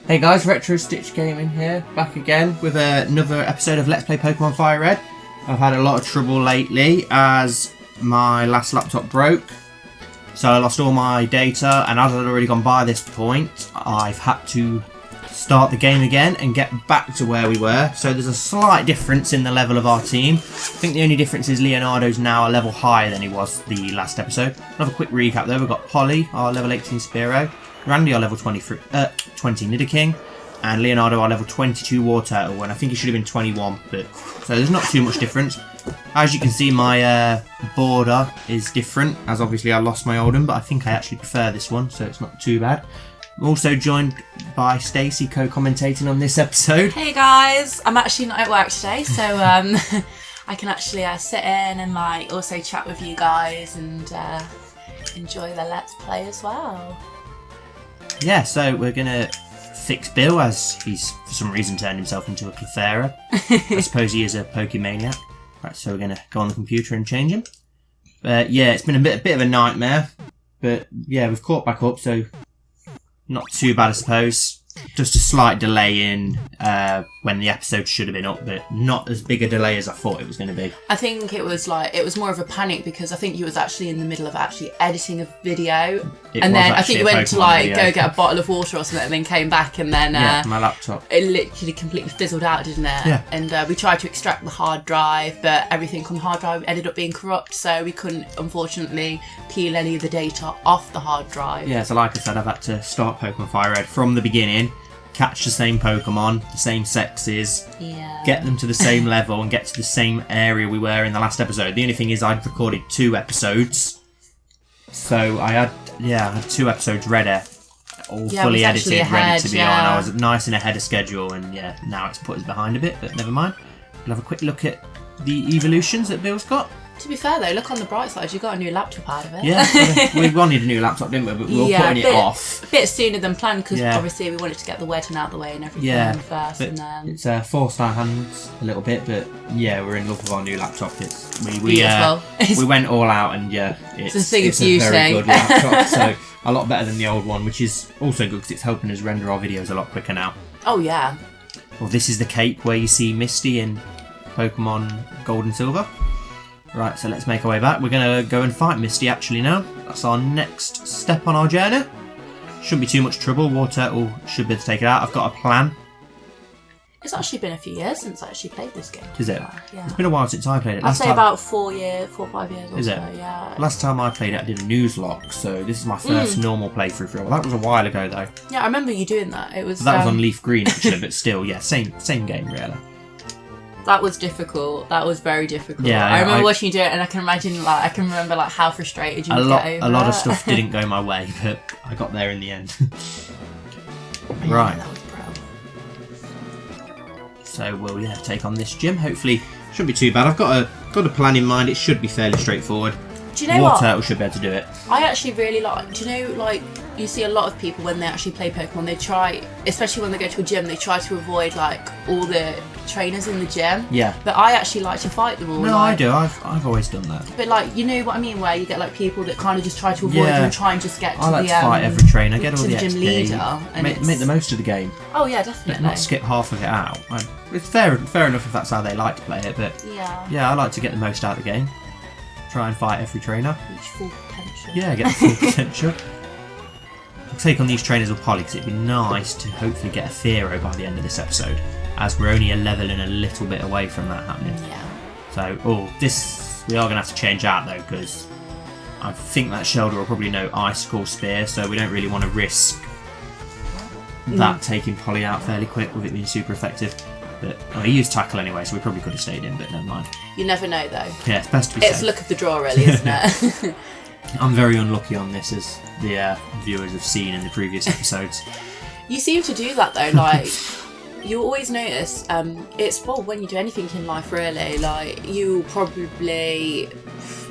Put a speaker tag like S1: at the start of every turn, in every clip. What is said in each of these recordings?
S1: Hey guys, Retro Stitch Gaming here, back again with another episode of Let's Play Pokemon Fire Red. I've had a lot of trouble lately as my last laptop broke, so I lost all my data, and as I'd already gone by this point, I've had to start the game again and get back to where we were. So there's a slight difference in the level of our team. I think the only difference is Leonardo's now a level higher than he was the last episode. Another quick recap though, we've got Holly, our level 18 Spearow, Randy, our level 20 Nidoking, and Leonardo, our level 22 War Turtle, and I think he should have been 21, but so there's not too much difference. As you can see, my border is different, as obviously I lost my old one, but I think I actually prefer this one, so it's not too bad. I'm also joined by Stacey, co-commentating on this episode.
S2: Hey guys, I'm actually not at work today, so I can actually sit in and also chat with you guys and enjoy the Let's Play as well.
S1: Yeah, so we're going to fix Bill as he's for some reason turned himself into a Clefairy. I suppose he is a pokemaniac. Right, so we're going to go on the computer and change him. Yeah, it's been a bit of a nightmare, but yeah, we've caught back up, so not too bad I suppose. Just a slight delay in when the episode should have been up, but not as big a delay as I thought it was going to be.
S2: I think it was more of a panic because I think you was actually in the middle of editing a video, and then I think you went to go get a bottle of water or something, and then came back, and then
S1: my laptop.
S2: It literally completely fizzled out, didn't it?
S1: Yeah.
S2: And we tried to extract the hard drive, but everything on the hard drive ended up being corrupt, so we couldn't unfortunately peel any of the data off the hard drive.
S1: Yeah, so like I said, I've had to start Pokemon Fire Red from the beginning. Catch the same Pokemon, the same sexes, get them to the same level and get to the same area we were in the last episode. The only thing is I'd recorded 2 episodes, so I had 2 episodes ready, all fully edited, ready to be on. I was nice and ahead of schedule, and yeah, now it's put us behind a bit, but never mind. We'll have a quick look at the evolutions that Bill's got.
S2: To be fair though, look on the bright side, you got a new laptop out of it.
S1: Yeah, we wanted a new laptop, didn't we? But we were putting it off.
S2: A bit sooner than planned because obviously we wanted to get the wedding out of the way and everything first. And then
S1: it's forced our hands a little bit, but yeah, we're in love with our new laptop. We went all out, and it's a very good laptop. So a lot better than the old one, which is also good because it's helping us render our videos a lot quicker now.
S2: Oh yeah.
S1: Well, this is the cape where you see Misty in Pokemon Gold and Silver. Right, so let's make our way back. We're going to go and fight Misty actually now. That's our next step on our journey. Shouldn't be too much trouble. War Turtle should be able to take it out. I've got a plan.
S2: It's actually been a few years since I actually played this game.
S1: Is it?
S2: Yeah.
S1: It's been a while since I played it.
S2: I'd say about 4 or 5 years or
S1: so,
S2: yeah.
S1: Last time I played it, I did a newslock, so this is my first normal playthrough for it. Well, that was a while ago though.
S2: Yeah, I remember you doing that. It was.
S1: That was on Leaf Green actually, but still, yeah, same game really.
S2: That was difficult. That was very difficult.
S1: Yeah,
S2: I remember watching you do it, and I can remember how frustrated you would get over
S1: a lot
S2: it.
S1: of stuff didn't go my way, but I got there in the end.
S2: Right.
S1: Right. So we'll take on this gym. Hopefully, shouldn't be too bad. I've got a plan in mind. It should be fairly straightforward.
S2: Do you know
S1: War
S2: what?
S1: Turtle should be able to do it.
S2: I actually really like. Do you know you see a lot of people when they actually play Pokemon, they try, especially when they go to a gym, they try to avoid all the trainers in the gym.
S1: Yeah.
S2: But I actually like to fight them all.
S1: No, I do. I've always done that.
S2: But you know what I mean, where you get people that kind of just try to avoid them and try and just get to
S1: I like to fight every trainer, get all the
S2: gym
S1: XP,
S2: leader, and
S1: make the most of the game.
S2: Oh yeah, definitely.
S1: Not skip half of it out. It's fair enough if that's how they like to play it, but yeah, I like to get the most out of the game. Try and fight every trainer.
S2: Reach full potential.
S1: Yeah, get the full potential. I'll take on these trainers with Polly because it'd be nice to hopefully get a Fearow by the end of this episode, as we're only a level and a little bit away from that happening.
S2: Yeah.
S1: So, this we are going to have to change out though, because I think that Shelder will probably know Icicle Spear, so we don't really want to risk that taking Polly out fairly quick with it being super effective. But he used Tackle anyway, so we probably could have stayed in, but never mind.
S2: You never know though.
S1: Yeah, it's best to be safe.
S2: It's luck of the draw really, isn't it?
S1: I'm very unlucky on this, as the viewers have seen in the previous episodes.
S2: You seem to do that though, you always notice, it's when you do anything in life really, you probably,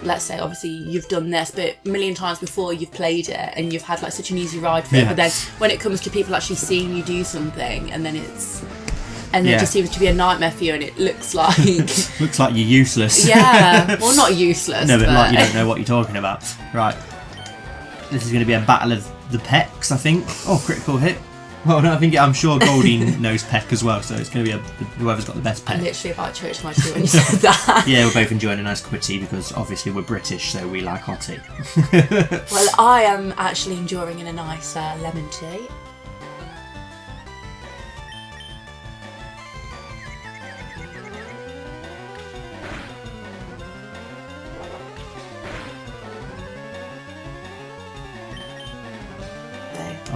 S2: let's say obviously you've done this, but a million times before you've played it and you've had such an easy ride for it, but then when it comes to people actually seeing you do something and then it just seems to be a nightmare for you, and it looks like
S1: looks like you're useless.
S2: Yeah, well, not useless.
S1: No, but like you don't know what you're talking about. Right, this is going to be a battle of the pecs, I think. Oh, critical hit. Well, no, I'm sure Goldie knows peck as well, so it's going to be whoever's got the best peck.
S2: I literally about choked my tea when you said that.
S1: Yeah, we're both enjoying a nice cup of tea because obviously we're British, so we like our tea.
S2: Well, I am actually enjoying a nice lemon tea.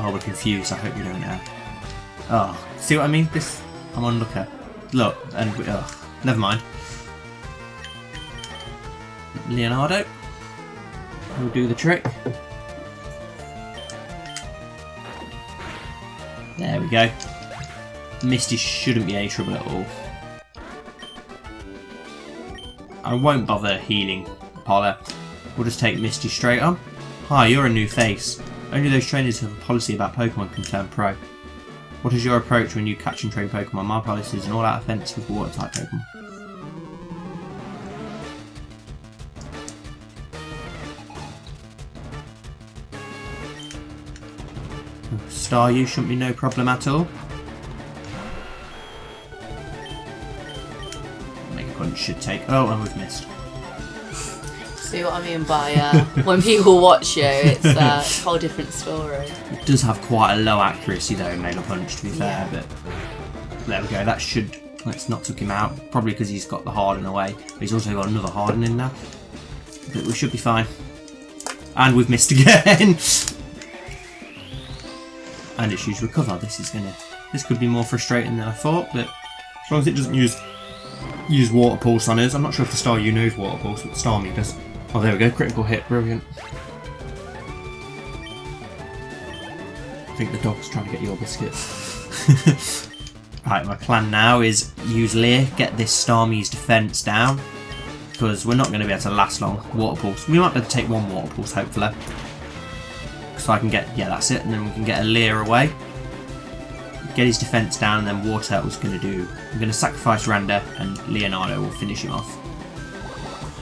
S1: Oh, we're confused. I hope you don't know. Oh, see what I mean? I'm on looker. Look, and never mind. Leonardo will do the trick. There we go. Misty shouldn't be any trouble at all. I won't bother healing Apollo. We'll just take Misty straight on. Hi, you're a new face. Only those trainers who have a policy about Pokemon can turn pro. What is your approach when you catch and train Pokemon? My policy is an all-out offense with water-type Pokemon. Staryu shouldn't be no problem at all. Mega Punch should take... Oh, and we've missed.
S2: See what I mean by when people watch you, it's a whole different story.
S1: It does have quite a low accuracy though, Mega Punch, to be fair, but there we go. That should... Let's not took him out, probably because he's got the Harden away. But he's also got another Harden in now. But we should be fine. And we've missed again. And it's used Recover. This could be more frustrating than I thought, but as long as it doesn't use Water Pulse on us. I'm not sure if the Staryu knows Water Pulse, but the Starmie does. Oh, there we go. Critical hit. Brilliant. I think the dog's trying to get your biscuits. Right, my plan now is use Leer, get this Starmie's defence down, because we're not going to be able to last long. Water Pulse. We might be able to take one Water Pulse, hopefully. So I can get... Yeah, that's it. And then we can get a Leer away. Get his defence down, and then War Turtle's going to do... I'm going to sacrifice Randa, and Leonardo will finish him off.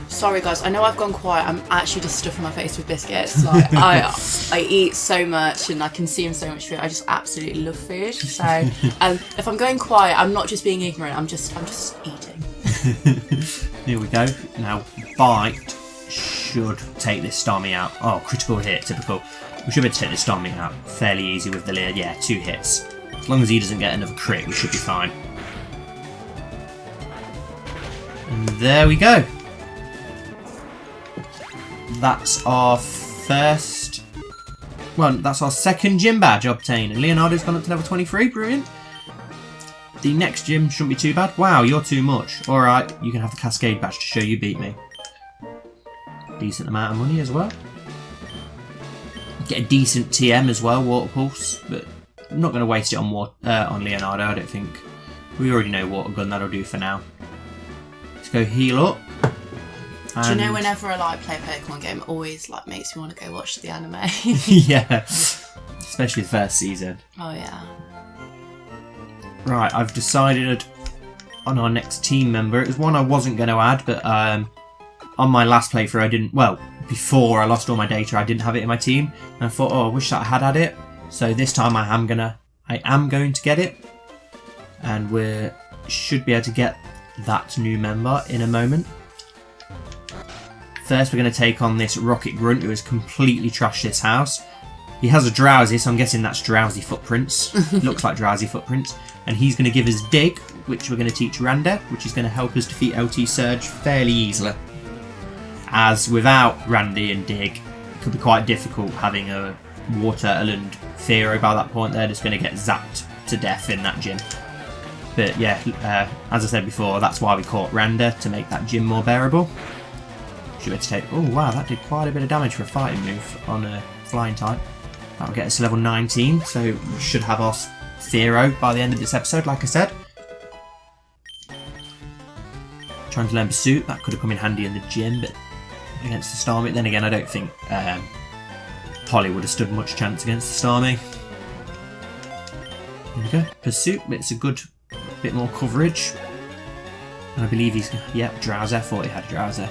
S2: Sorry guys, I know I've gone quiet. I'm actually just stuffing my face with biscuits. Like I eat so much and I consume so much food. I just absolutely love food. So if I'm going quiet, I'm not just being ignorant. I'm just eating.
S1: Here we go. Now Bite should take this Starmie out. Oh, critical hit, typical. We should be able to take this Starmie out fairly easy with the Leer. Yeah, 2 hits. As long as he doesn't get another crit, we should be fine. And there we go. That's our first... Well, that's our second gym badge obtained. And Leonardo's gone up to level 23. Brilliant. The next gym shouldn't be too bad. Wow, you're too much. Alright, you can have the Cascade badge to show you beat me. Decent amount of money as well. Get a decent TM as well, Water Pulse. But I'm not going to waste it on Leonardo, I don't think. We already know Water Gun, that'll do for now. Let's go heal up.
S2: Do you know whenever I play a Pokemon game, it always makes me want to go watch the anime?
S1: Yeah, especially the first season.
S2: Oh yeah.
S1: Right, I've decided on our next team member. It was one I wasn't going to add, but on my last playthrough I didn't... Well, before I lost all my data, I didn't have it in my team, and I thought, oh, I wish that I had it. So this time I am going to get it, and we should be able to get that new member in a moment. First, we're going to take on this Rocket Grunt, who has completely trashed this house. He has a Drowsy, so I'm guessing that's Drowsy Footprints. Looks like Drowsy Footprints. And he's going to give us Dig, which we're going to teach Randa, which is going to help us defeat LT Surge fairly easily. As without Randy and Dig, it could be quite difficult having a Water Turtle and Fearow by that point. They're just going to get zapped to death in that gym. But yeah, as I said before, that's why we caught Randa, to make that gym more bearable. Should be able to take... Oh wow, that did quite a bit of damage for a fighting move on a flying type. That'll get us to level 19, so we should have our Fearow by the end of this episode, like I said. Trying to learn Pursuit, that could have come in handy in the gym, but against the Starmie. Then again, I don't think Polly would have stood much chance against the Starmie. There we go, Pursuit, it's a good bit more coverage. And I believe he's... Yep, Drowsy, I thought he had Drowsy.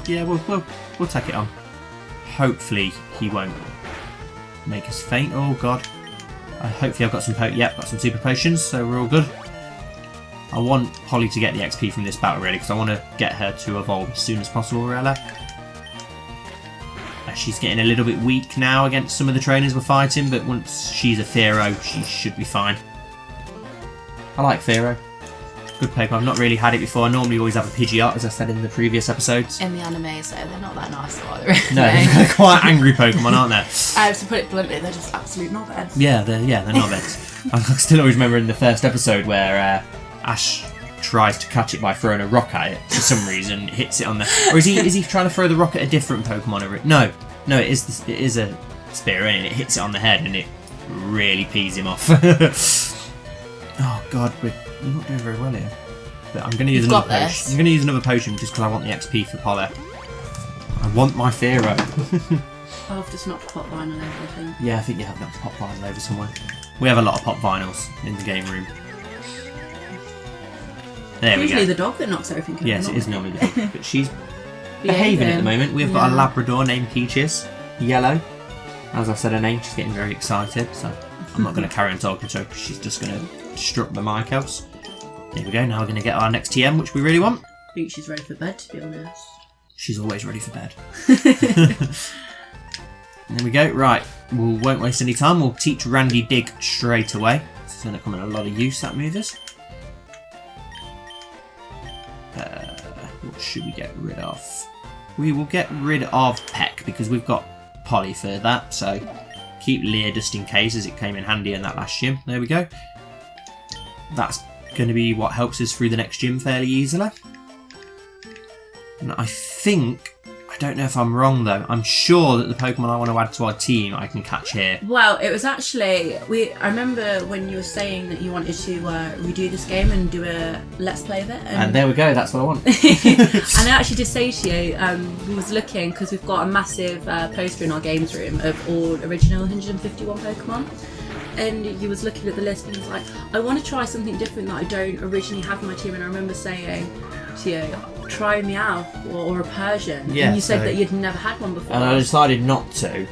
S1: Yeah, we'll take it on. hopefully he won't make us faint. Oh god. Hopefully I've got some got some super potions, so we're all good. I want Polly to get the XP from this battle really, because I want to get her to evolve as soon as possible, really. She's getting a little bit weak now against some of the trainers we're fighting, but once she's a Fearow, she should be fine. I like Fearow. Good Pokemon. I've not really had it before. I normally always have a Pidgeot, as I said in the previous episodes.
S2: In the animes, though, they're not that nice, are they?
S1: No, they're quite angry Pokemon, aren't they?
S2: To put it bluntly, they're just absolute knobheads.
S1: Yeah, they're knobheads. I still always remember in the first episode where Ash tries to catch it by throwing a rock at it for some reason, hits it on the. Or is he trying to throw the rock at a different Pokemon? No, it is a spear, and it hits it on the head, and it really pees him off. Oh god, we're not doing very well here. But I'm going to use another potion. I'm going to use another potion just because I want the XP for Polly. I want my Fearow.
S2: I've just knocked pop vinyl over, I think.
S1: Yeah, I think you have knocked pop vinyl over somewhere. We have a lot of pop vinyls in the game room. There we go.
S2: Usually the dog that knocks everything over.
S1: Yes, it is normally the dog, but she's behaving at the moment. We've got a Labrador named Peaches, yellow. As I've said her name, she's getting very excited, so I'm not going to carry on talking to her because she's just going to strut the mic else. There we go, now we're going to get our next TM, which we really want.
S2: I think she's ready for bed, to be honest.
S1: She's always ready for bed. There we go, right. We won't waste any time, we'll teach Randy Dig straight away. It's going to come in a lot of use, that move is. What should we get rid of? We will get rid of Peck because we've got Polly for that, so keep Leer just in case, as it came in handy in that last gym. There we go. That's going to be what helps us through the next gym fairly easily. And I think, I don't know if I'm wrong though, I'm sure that the Pokemon I want to add to our team I can catch here.
S2: Well, it was actually, I remember when you were saying that you wanted to redo this game and do a Let's Play of it.
S1: And there we go, that's what I want.
S2: And I actually did say to you, we was looking, because we've got a massive poster in our games room of all original 151 Pokemon. And you was looking at the list and you was like, I want to try something different that I don't originally have in my team. And I remember saying to you, try me out or a Persian.
S1: Yeah,
S2: and you said that you'd never had one before.
S1: And I decided not to.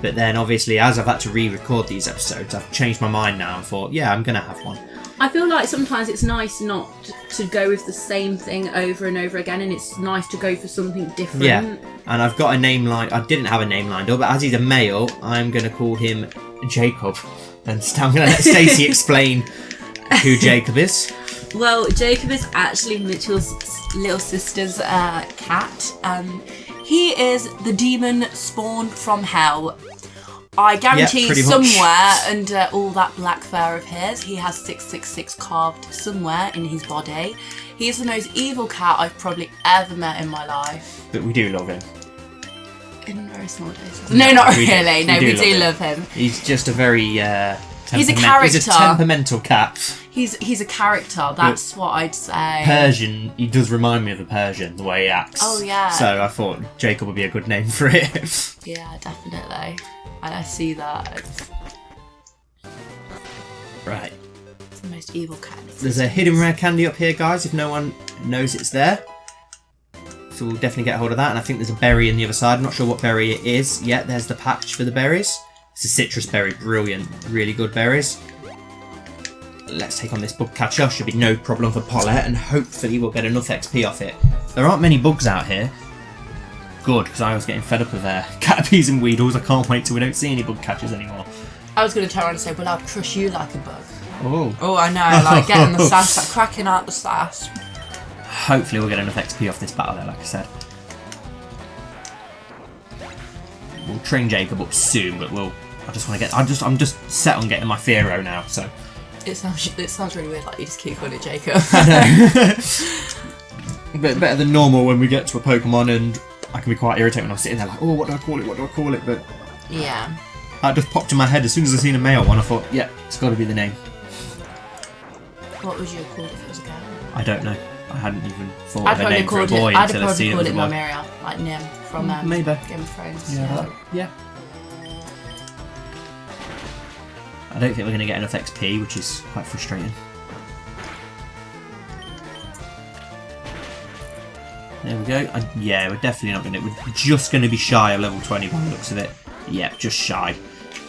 S1: But then obviously as I've had to re-record these episodes, I've changed my mind now and thought, yeah, I'm going to have one.
S2: I feel like sometimes it's nice not to go with the same thing over and over again, and it's nice to go for something different.
S1: Yeah, and I've got a name I didn't have a name lined up, but as he's a male, I'm going to call him Jacob. And I'm going to let Stacey explain who Jacob is.
S2: Well, Jacob is actually Mitchell's little sister's cat. He is the demon spawned from hell. I guarantee somewhere under all that black fur of his, he has 666 carved somewhere in his body. He's the most evil cat I've probably ever met in my life.
S1: But we do love him.
S2: In very small doses. No, not really. No, we do love him.
S1: He's just a very
S2: he's a character.
S1: He's a temperamental cat.
S2: He's a character. That's what I'd say.
S1: Persian. He does remind me of a Persian, the way he acts.
S2: Oh yeah.
S1: So I thought Jacob would be a good name for it.
S2: Yeah, definitely. I see that.
S1: Right.
S2: It's the most evil cat.
S1: There's a hidden rare candy up here, guys, if no one knows it's there. So we'll definitely get a hold of that. And I think there's a berry in the other side. I'm not sure what berry it is yet. There's the patch for the berries. It's a citrus berry. Brilliant. Really good berries. Let's take on this bug catcher. Should be no problem for Paulette, and hopefully we'll get enough XP off it. There aren't many bugs out here. Good, because I was getting fed up with Caterpies and Weedles. I can't wait till we don't see any bug catchers anymore.
S2: I was going to turn around and say, well, I'll crush you like a bug.
S1: Oh.
S2: Oh, I know, like getting the sass, like cracking out the sass.
S1: Hopefully we'll get enough XP off this battle there, like I said. We'll train Jacob up soon, but I'm just set on getting my Fearow now, so.
S2: It sounds really weird, like you just keep calling it Jacob.
S1: I know. But better than normal when we get to a Pokemon, and I can be quite irritated when I'm sitting there like, oh, what do I call it? But
S2: yeah.
S1: That just popped in my head as soon as I seen a male one. I thought, yeah, it's got to be the name.
S2: What would you have called it if it was a girl?
S1: I don't know. I hadn't even thought of a name for a boy until I seen it was a boy.
S2: I'd probably call it Mimiriel, like Nim from
S1: maybe.
S2: Game of Thrones.
S1: Yeah. I don't think we're going to get enough XP, which is quite frustrating. There we go. Yeah, we're definitely not going to... We're just going to be shy of level 20 by the looks of it. Yep, just shy.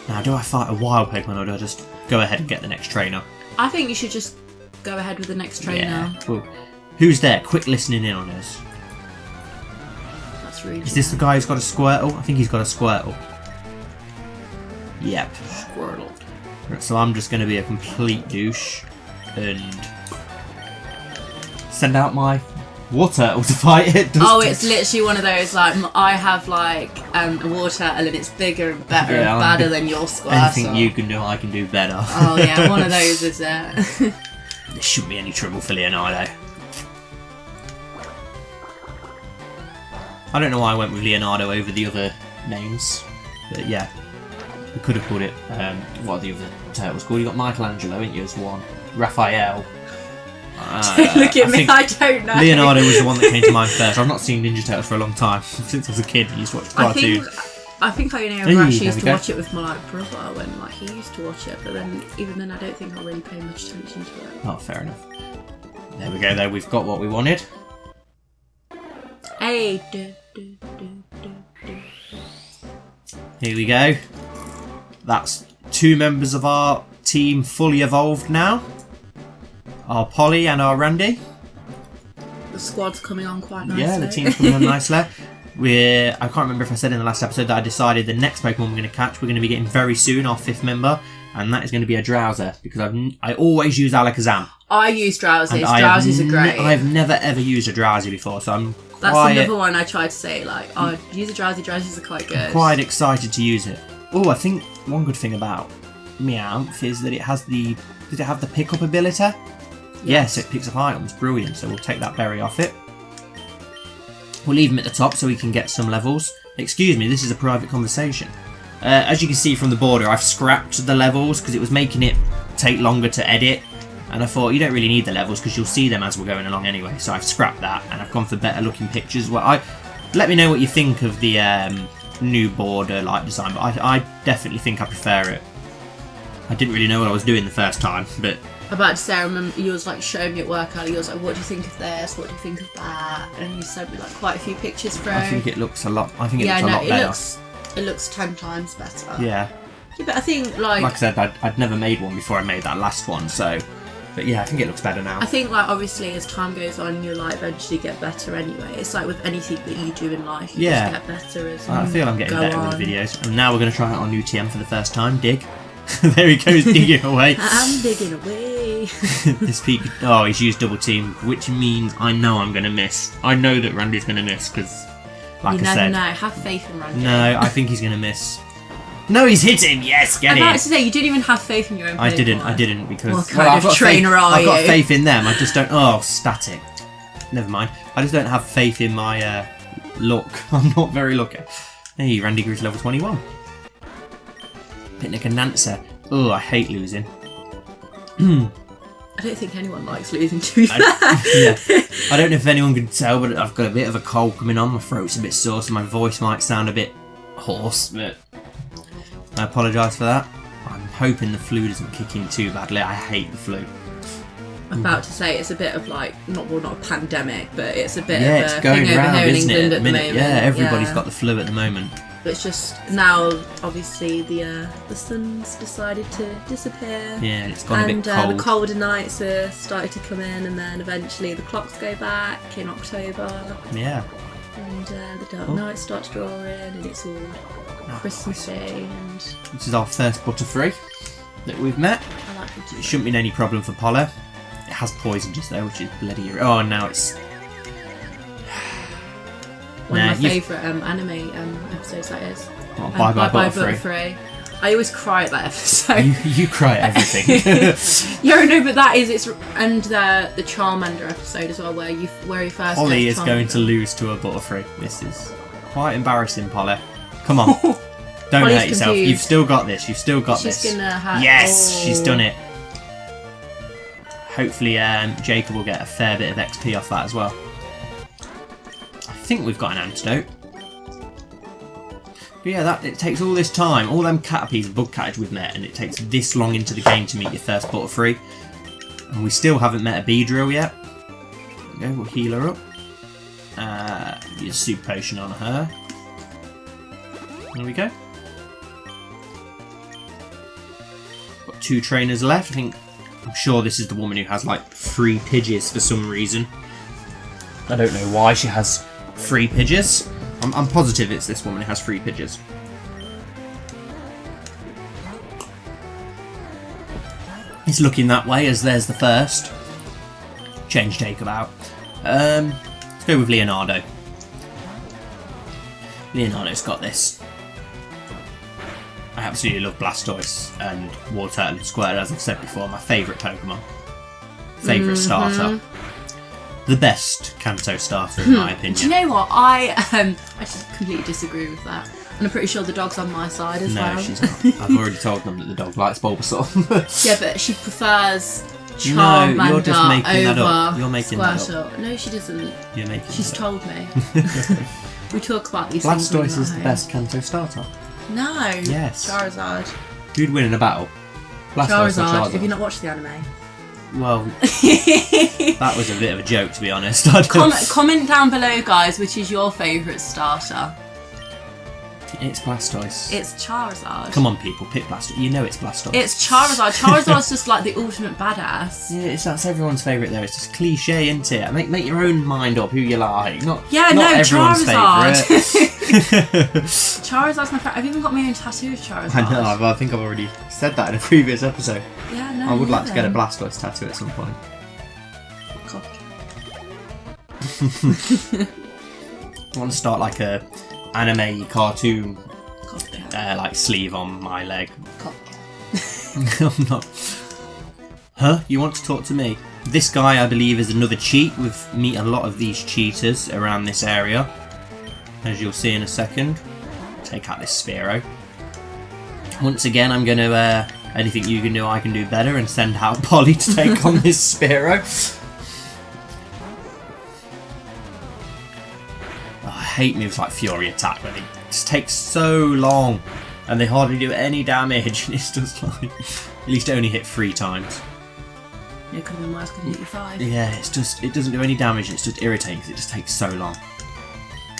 S1: Now, do I fight a wild Pokemon or do I just go ahead and get the next trainer?
S2: I think you should just go ahead with the next trainer.
S1: Yeah. Well, who's there? Quick listening in on us.
S2: That's rude.
S1: Is this the guy who's got a Squirtle? I think he's got a Squirtle. Yep.
S2: Squirtle.
S1: So I'm just going to be a complete douche and send out my Warturtle to fight it.
S2: It's literally one of those, like, I have, like, a Warturtle and it's bigger and better and badder than your Squirtle.
S1: Anything you can do, I can do better.
S2: Oh, yeah, one of those is it.
S1: There shouldn't be any trouble for Leonardo. I don't know why I went with Leonardo over the other names, but yeah. We could have called it, what are the other turtles called? You got Michelangelo, ain't you, as one? Raphael.
S2: Look at me, I don't know.
S1: Leonardo was the one that came to mind first. I've not seen Ninja Turtles for a long time. Since I was a kid, I used to watch cartoons.
S2: I think I only ever actually used to watch it with my brother when he used to watch it, but then even then I don't think I really paid much attention to it.
S1: Oh, fair enough. There we go, though. We've got what we wanted.
S2: Hey.
S1: Here we go. That's 2 members of our team fully evolved now. Our Polly and our Randy.
S2: The squad's coming on quite nicely.
S1: Yeah, the team's coming on nicely. I can't remember if I said in the last episode that I decided the next Pokemon we're going to catch, we're going to be getting very soon, our 5th member, and that is going to be a Drowser, because I always use Alakazam.
S2: I use Drowsies. Drowsies are great.
S1: I've never ever used a Drowsy before, so
S2: that's another one I tried to say, like, use a Drowsy. Drowsies are quite good.
S1: I'm quite excited to use it. Oh, I think one good thing about Meowth is that it has the... Did it have the pickup ability? Yes, it picks up items. Brilliant. So we'll take that berry off it. We'll leave him at the top so we can get some levels. Excuse me, this is a private conversation. As you can see from the border, I've scrapped the levels because it was making it take longer to edit. And I thought, you don't really need the levels because you'll see them as we're going along anyway. So I've scrapped that and I've gone for better looking pictures. Well, let me know what you think of the new border like design, but I definitely think I prefer it. I didn't really know what I was doing the first time, but...
S2: I'm about to say, I remember you was like showing me at work, Ali, you was like, what do you think of this, what do you think of that, and you sent me like quite a few pictures through.
S1: I think it looks a lot, looks a lot better.
S2: It looks 10 times better.
S1: Yeah.
S2: Yeah, but I think like
S1: I said, I'd never made one before I made that last one, so... But yeah, I think it looks better now.
S2: I think like obviously as time goes on you'll like eventually get better anyway. It's like with anything that you do in life, you just get better as
S1: I feel I'm getting better with the videos. And now we're going to try out our new TM for the first time, Dig. There he goes digging away.
S2: I'm digging away.
S1: This peak. Oh, he's used double team, which means I know I'm going to miss. I know that Randy's going to miss because, like I said,
S2: you never know. Have faith in Randy.
S1: No, I think he's going to miss. No, he's hit him. Yes, get it.
S2: I'm about to say you didn't even have faith in your own.
S1: I didn't because.
S2: What kind of trainer are you?
S1: I've got faith in them. I just don't. Oh, static. Never mind. I just don't have faith in my luck. I'm not very lucky. Hey, Randy Grease level 21. Picnic and Nancer. Oh, I hate losing.
S2: I don't think anyone likes losing to be fair.
S1: Yeah. I don't know if anyone can tell, but I've got a bit of a cold coming on. My throat's a bit sore, so my voice might sound a bit hoarse, but I apologise for that. I'm hoping the flu doesn't kick in too badly. I hate the flu.
S2: I'm about to say it's a bit of like, not a pandemic, but it's a bit
S1: of
S2: a thing over here in England at the moment.
S1: Yeah, everybody's got the flu at the moment.
S2: But it's just now, obviously, the sun's decided to disappear.
S1: Yeah, and it's gone a bit cold.
S2: And the colder nights are starting to come in, and then eventually the clocks go back in October.
S1: Yeah.
S2: And the dark night starts drawing, and it's all Christmassy. And
S1: this is our first Butterfree that we've met.
S2: I like Butterfree.
S1: It shouldn't be any problem for Polla. It has poison just though, which is bloody... Oh, now it's...
S2: One of my favourite anime episodes, that is.
S1: Oh, Bye Bye
S2: Butterfree. I always cry at that episode.
S1: You cry at everything.
S2: Yeah, no, but that is and the Charmander episode as well, where he first.
S1: Polly is going to lose to a Butterfree. This is quite embarrassing, Polly. Come on, don't hurt yourself.
S2: Confused.
S1: You've still got this. You've still got this.
S2: She's gonna have.
S1: Yes, she's done it. Hopefully, Jacob will get a fair bit of XP off that as well. I think we've got an antidote. But yeah, it takes all this time, all them Caterpies and Bug Catchers we've met, and it takes this long into the game to meet your first Butterfree. And we still haven't met a Beedrill yet. There we go, we'll heal her up. Use a soup potion on her. There we go. Got 2 trainers left. I'm sure this is the woman who has like 3 Pidgeys for some reason. I don't know why she has 3 Pidgeys. I'm positive it's this woman who has 3 Pidgeys. It's looking that way as there's the first. Change Jacob out. Let's go with Leonardo. Leonardo's got this. I absolutely love Blastoise and Wartortle and Squirtle, as I've said before, my favourite Pokemon. Favourite starter. The best Kanto starter in my opinion.
S2: Do you know what? I just completely disagree with that. And I'm pretty sure the dog's on my side as well.
S1: No, she's not. I've already told them that the dog likes Bulbasaur.
S2: Yeah, but she prefers Charmander
S1: no, you're just making that
S2: over
S1: up. You're making that
S2: Squirtle.
S1: up.
S2: No, she doesn't.
S1: You're making
S2: She's
S1: that up.
S2: told me. We talk about these things. when we're
S1: Blastoise
S2: not
S1: is the
S2: home.
S1: best Kanto starter.
S2: No.
S1: Yes.
S2: Charizard.
S1: Who'd win in a battle? Blastoise or Charizard?
S2: Have you not watched the anime?
S1: Well, that was a bit of a joke, to be honest. I don't...
S2: Comment down below, guys, which is your favourite starter.
S1: It's Blastoise.
S2: It's Charizard.
S1: Come on, people, pick Blastoise. You know it's Blastoise.
S2: It's Charizard. Charizard's just like the ultimate badass.
S1: Yeah, that's everyone's favourite though. It's just cliche, isn't it? Make your own mind up who you like. Not everyone's
S2: Charizard.
S1: favourite.
S2: Charizard's my favourite. I've even got my own tattoo of Charizard.
S1: I know, I think I've already said that in a previous episode.
S2: Yeah, no.
S1: I would like to get a Blastoise tattoo at some point. I want to start like a anime cartoon like sleeve on my leg. I'm not. Huh? You want to talk to me? This guy, I believe, is another cheat. We meet a lot of these cheaters around this area, as you'll see in a second. Take out this Spearow. Once again, I'm going to anything you can do, I can do better, and send out Polly to take on this Spearow. Oh, I hate moves like Fury Attack, but it just takes so long, and they hardly do any damage. And it's just like, at least it only hit 3 times.
S2: Yeah, it could have been worse, could have hit you 5.
S1: Yeah, it's just, it doesn't do any damage. It's just irritating because it just takes so long.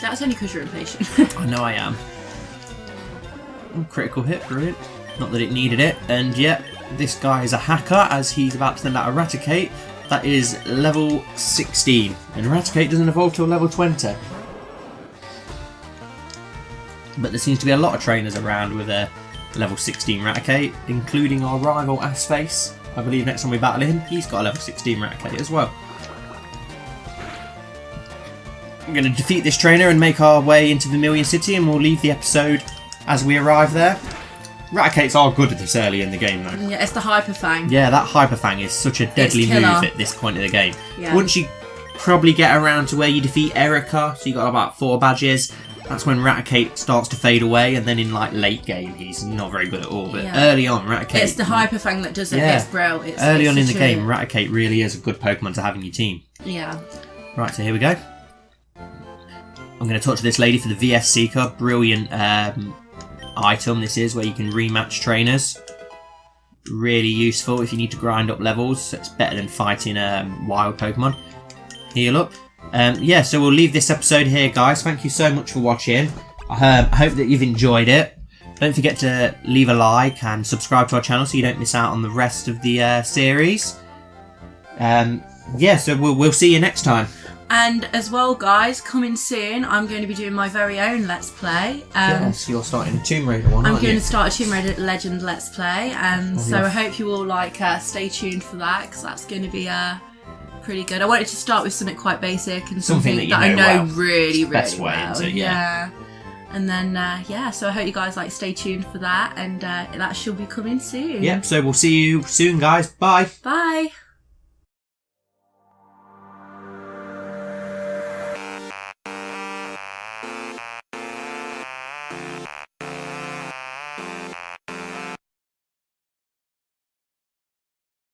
S2: That's only because you're impatient.
S1: I know I am. Critical hit, brilliant. Not that it needed it. And yet, this guy is a hacker as he's about to send out Eradicate. That is level 16. And Eradicate doesn't evolve till level 20. But there seems to be a lot of trainers around with a level 16 Eradicate, including our rival Assface. I believe next time we battle him, he's got a level 16 Eradicate as well. I'm going to defeat this trainer and make our way into Vermilion City, and we'll leave the episode as we arrive there. Raticates are good at this early in the game, though.
S2: Yeah, it's the Hyper Fang.
S1: Yeah, that Hyper Fang is such a deadly move at this point of the game.
S2: Yeah.
S1: Once you probably get around to where you defeat Erica, so you got about 4 badges, that's when Raticate starts to fade away, and then in like late game, he's not very good at all. But early on, Raticate...
S2: It's the Hyper Fang that does it.
S1: Yeah.
S2: It's bro.
S1: Early on in the game, Raticate really is a good Pokemon to have in your team.
S2: Yeah.
S1: Right, so here we go. I'm going to talk to this lady for the VS Seeker. Brilliant item this is, where you can rematch trainers. Really useful if you need to grind up levels. So it's better than fighting wild Pokemon. Heal up. Yeah, so we'll leave this episode here, guys. Thank you so much for watching. I hope that you've enjoyed it. Don't forget to leave a like and subscribe to our channel so you don't miss out on the rest of the series. Yeah, so we'll see you next time.
S2: And as well, guys, coming soon, I'm going to be doing my very own Let's Play.
S1: Yes, you're starting a Tomb Raider one, aren't
S2: I'm going
S1: you?
S2: to start a Tomb Raider Legend Let's Play, and so I hope you all stay tuned for that, because that's going to be pretty good. I wanted to start with something quite basic and something that I know really, really
S1: best way
S2: well.
S1: into it, yeah.
S2: And then yeah, so I hope you guys stay tuned for that, and that should be coming soon.
S1: Yep, so we'll see you soon, guys. Bye.
S2: Bye.